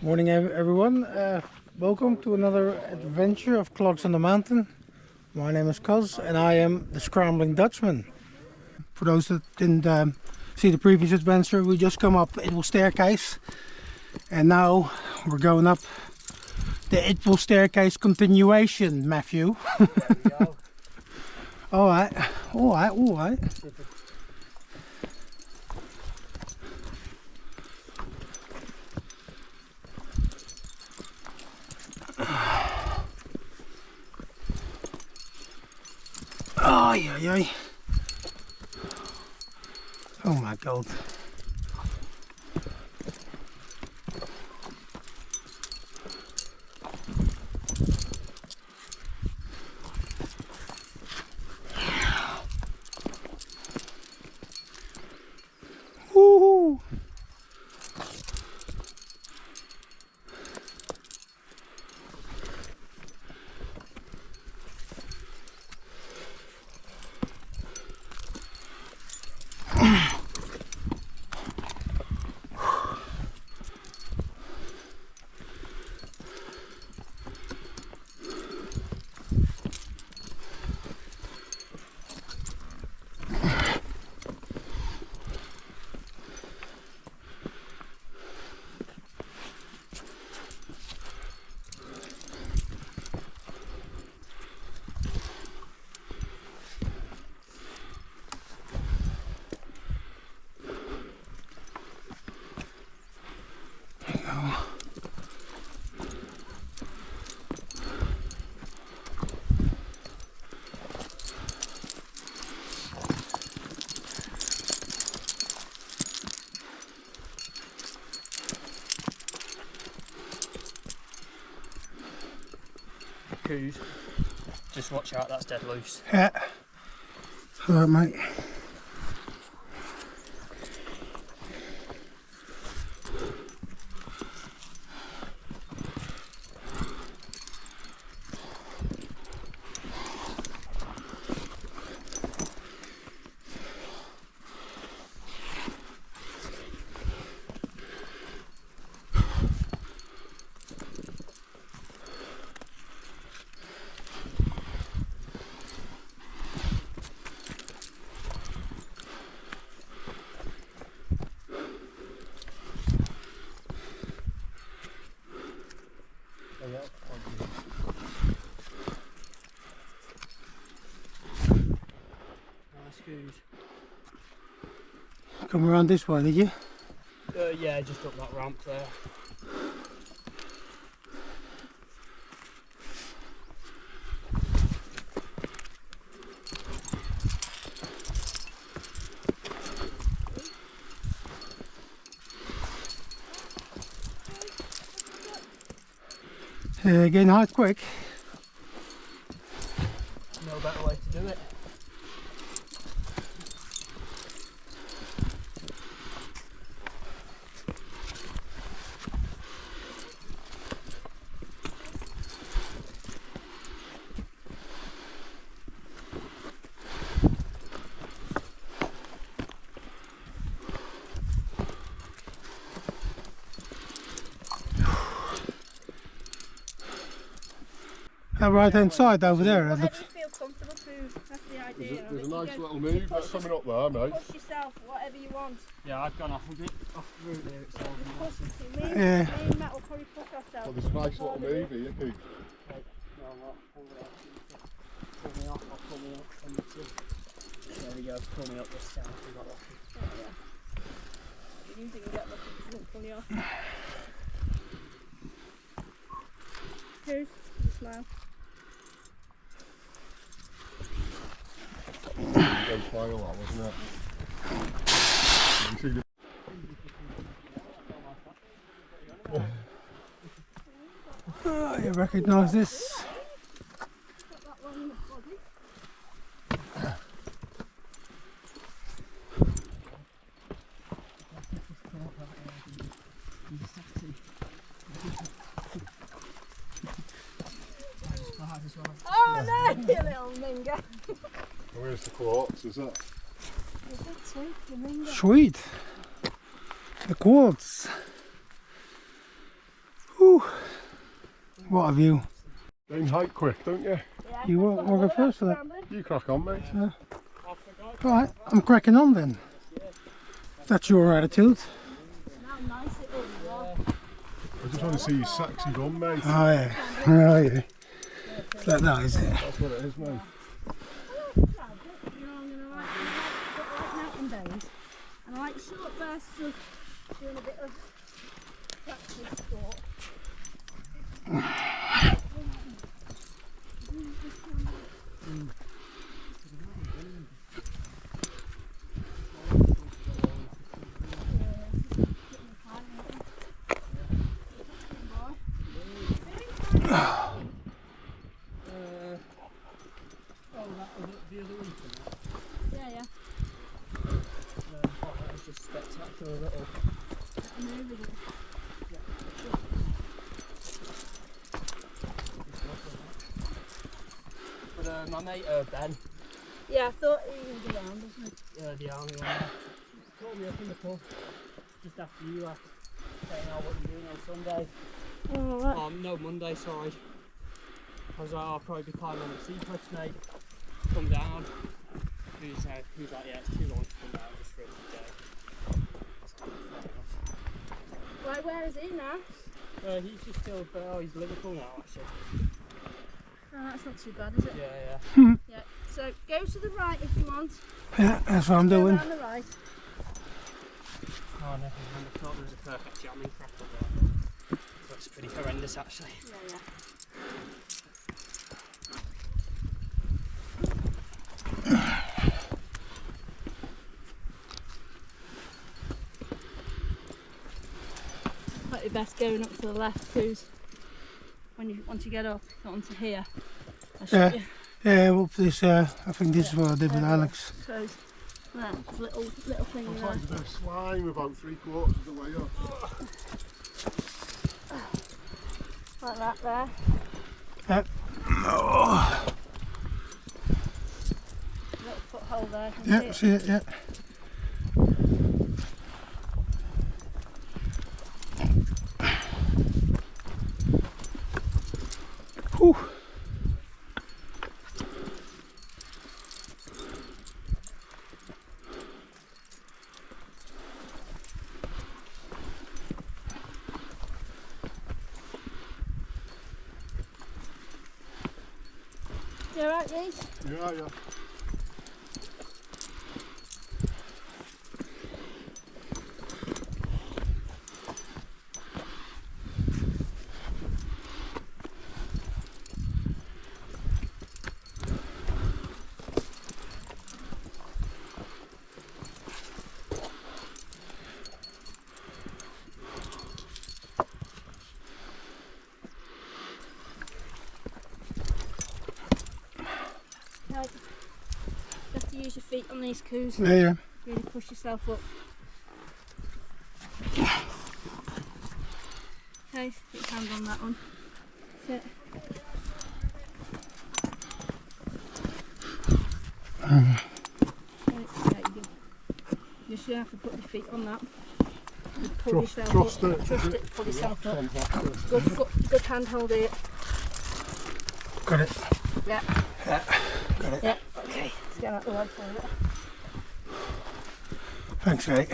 Morning everyone, welcome to another adventure of Clogs on the Mountain. My name is Cos and I am the Scrambling Dutchman. For those that didn't see the previous adventure, we just come up Idwal staircase and now we're going up the Idwal staircase continuation, Matthew. There we go. Alright. Ay. Oh my god. Woohoo! Coos. Just watch out, that's dead loose. Yeah. Alright mate. Come around this way, did you? Yeah, just up that ramp there. Getting hard quick. No better way to do it. That right hand side over there. That looks... Whatever you feel comfortable to, that's the idea. There's a nice little move that's coming up there, mate. Push yourself, whatever you want. Yeah, I've gone off a bit off the route there itself. Me Yeah. and Matt will probably push ourselves. Well, there's a nice little move here, Keith. Pull me off, or pull me up from the tip. There we go, pull me up this time. We got lucky. Oh, yeah. You usually can get lucky if you don't pull you off. Here's the smile. Go smile that, wasn't it? You see the... Oh, you recognise this? Put that one in the body. Oh no, you little minga. Where's the quartz, is it? Is it too, you minga? Sweet. The quartz. Whew. What a view. Then hike quick, don't you? Yeah. You want to go first for that? Scrambling. You crack on, mate. Alright, I'm cracking on then. If that's your attitude. How nice it is as well. I just want to see your sexy bum, mate. Oh yeah. Oh yeah. It's like that, is it? That's what it is, mate. Mountain days, and I like short bursts of doing a bit of practice sport. Yeah, yeah. That was just spectacular little. But my mate Ben, Yeah, I thought he was around, wasn't he? the army one, he called me up in the pub just after you left, saying, "Oh, what are you doing on Sunday?" Oh, right. No, Monday, sorry. I was like, "Oh, I'll probably be climbing on the sea cliffs, mate. Come down." He was like, "Yeah, it's too long to come down just for a day." I was like, "Fair enough." Right, where is he now? He's just still, he's Liverpool now, actually. Oh, that's not too bad, is it? Yeah, yeah. Yeah. So go to the right if you want. Yeah, that's what I'm Go doing. around the right. Oh, no, I thought there was a perfect jamming crack up there. That's pretty horrendous, actually. Yeah, yeah. Might be best going up to the left, who's when you once you get up onto here. I'll show Yeah. you. Yeah, well, this, I think this is what I did with Alex. So that little thing I'm there. trying to do slime about 3/4 of the way up. Like that there. Yeah. Oh. Little foothold there. Can you Yeah, see it, yeah. Whew. You alright, Reece? Yeah, yeah. Right. You have to use your feet on these coos. Yeah, yeah. Really push yourself up. Okay, put your hand on that one. That's it. Right, yeah, you do. You're just going to have to put your feet on that. And pull yourself Trust up. it. Trust it, pull yourself up. Fantastic. Good foot, good hand hold here. Got it. Yeah. Got it. Yeah, okay. Let's get out the way for it. Thanks, mate.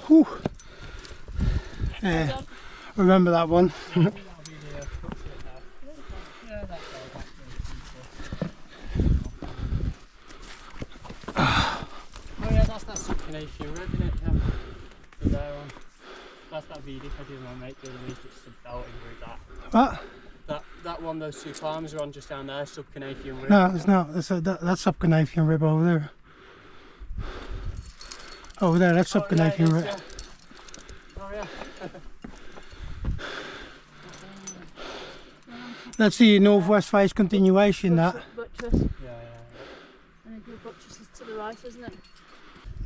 Whew. Yeah, Done. remember that one. That'll be the crux of it now. Yeah, that's all. Oh yeah, that's that Continuation rib, isn't it? Yeah. The there one. That's that VD I did with my mate the other week, it's the belting route What? that one those two climbers are on just down there, Subcanadian rib. No, it's not. That's Subcanadian rib over there. Over there, that's Subcanadian rib. Yeah. Oh yeah. That's the northwest face continuation, that. Buttress. Yeah. And the buttress is to the right, isn't it?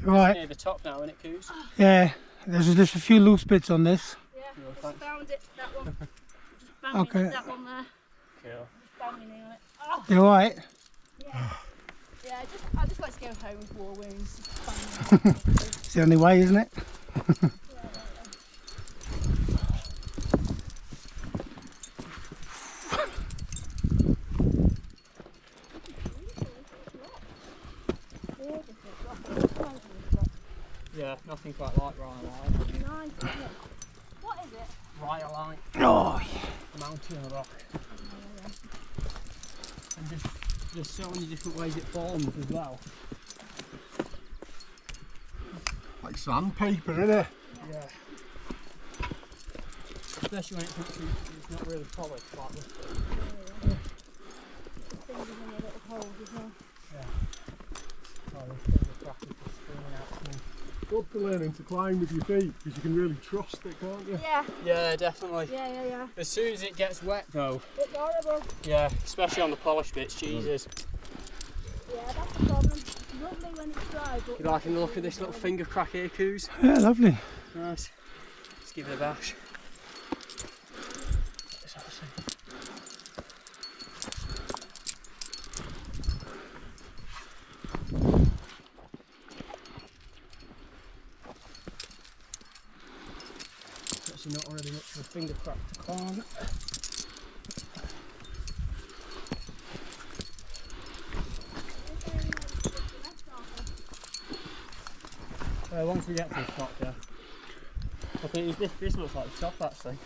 Right, Near the top now, isn't it, Coos? yeah. There's a few loose bits on this. Yeah, Cool, just thanks. found it, that one. Just bang Okay. me that one there. Cool. Just bang me on it. Oh, You alright? yeah. Yeah, I just like to go home with war wounds. Just bang me on it. It's the only way, isn't it? think quite like rhyolite. Nice, isn't it? What is it? Rhyolite, Oh, mountain of rock. And just there's so many different ways it forms as well. Like sandpaper, innit? Yeah. Especially when it's not really polished like this. Fingers in your little holes as well. Oh, this finger crack is just screaming out to me. Good for learning to climb with your feet because you can really trust it, can't you? Yeah, Yeah, definitely. yeah. As soon as it gets wet though, It's horrible. yeah, especially on the polished bits, Jesus. Yeah, that's the problem. It's lovely when it's dry, but... You liking the look of this little finger crack here, Coos? yeah, lovely. Nice. Let's give it a bash. Actually not really much of a finger crack to climb. Once we get to the top, yeah. I think this looks like the top actually.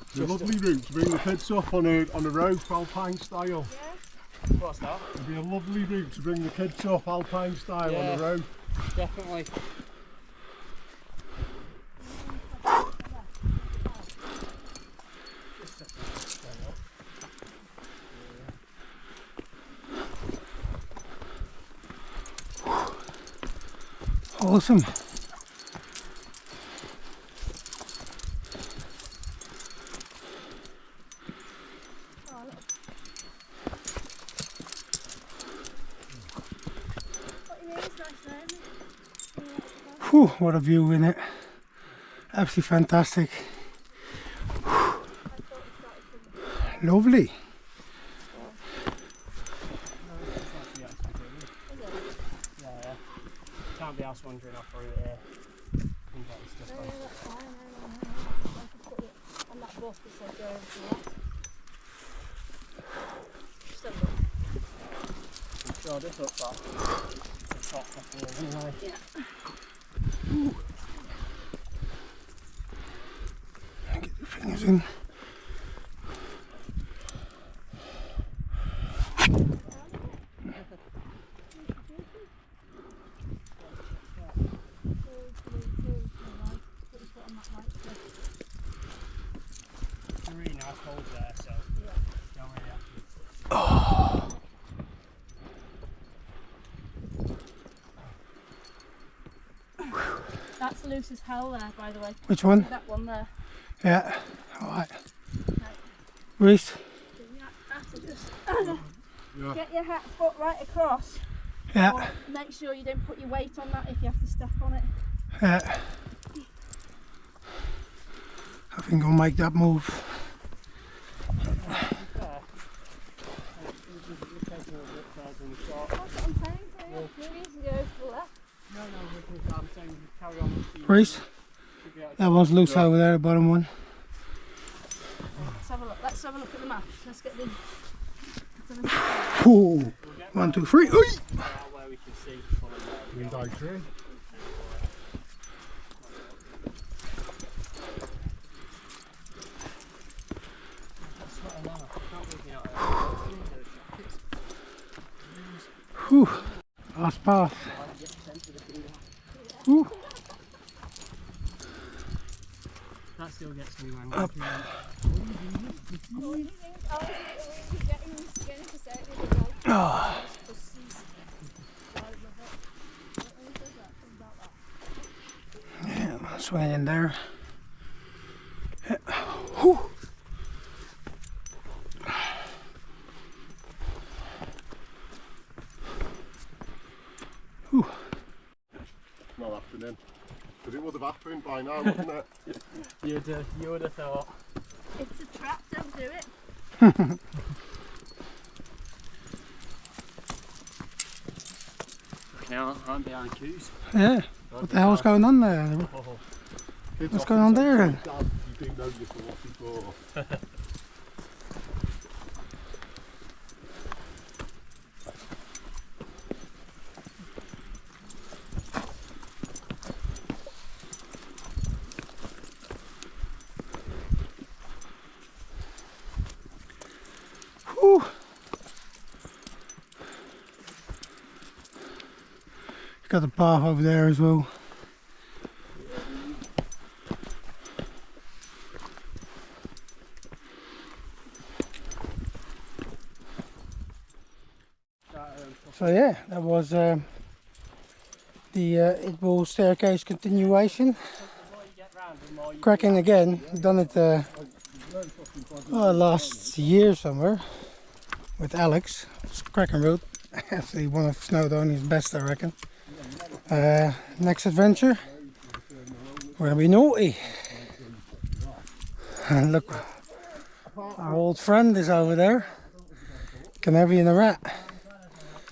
It's a lovely route to bring the kids up on a rope, alpine style. Yeah. What's that? It'd be a lovely route to bring the kids up, alpine style, Yeah. on a rope. Definitely. Awesome. Whew, what a view in it. Absolutely fantastic. Lovely. Yeah. Can't be asked wandering off through here. And getting stuff on. On that bus that said go over to the left. Just have a look. I'm sure this looks like the top of here anyway. Yeah. Get the fingers in. It's a really nice hold there, so don't really have to. That's loose as hell there, by the way. Which one? That one there. Yeah. Alright. Reese? You have to just Yeah. get your foot right across. Yeah. Or make sure you don't put your weight on that if you have to step on it. Yeah. I think I'll make that move. There. You're taking a bit further than the shot. That's what I'm saying to you. Maybe you can go to the left. No, because I'm saying carry on with the... Reese? should be able to- That one's loose over there, the bottom one. Let's have a look. Let's have a look at the map. Let's get the... Ooh. We'll get 1, 2, 3. Oi! where we can see from there. Green dye tree. That's what I love. I can't work out Whew. Last pass. Whew. that still gets me when Up. Oh. Yeah, swing in there. Yeah. Whew. Whew. Not happening. Because it would have happened by now, wouldn't it? You would have thought. It's a trap, don't do it. Now I'm behind Coos. Yeah. What the hell's going on there? Kids What's often going on say, there then? "Dad, you didn't know you thought before." got the path over there as well. So yeah, that was the Idwal staircase continuation. Cracking again. Done it last year somewhere with Alex. It's a cracking route. Actually one of Snowdoni's best, I reckon. Next adventure, we're gonna be naughty. And look, our old friend is over there, Canary and the Rat.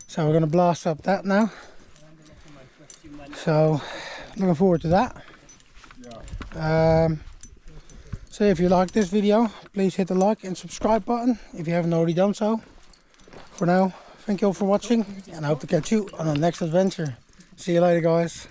So we're gonna blast up that now. So looking forward to that. So if you like this video, please hit the like and subscribe button if you haven't already done so. For now, thank you all for watching, and I hope to catch you on the next adventure. See you later, guys.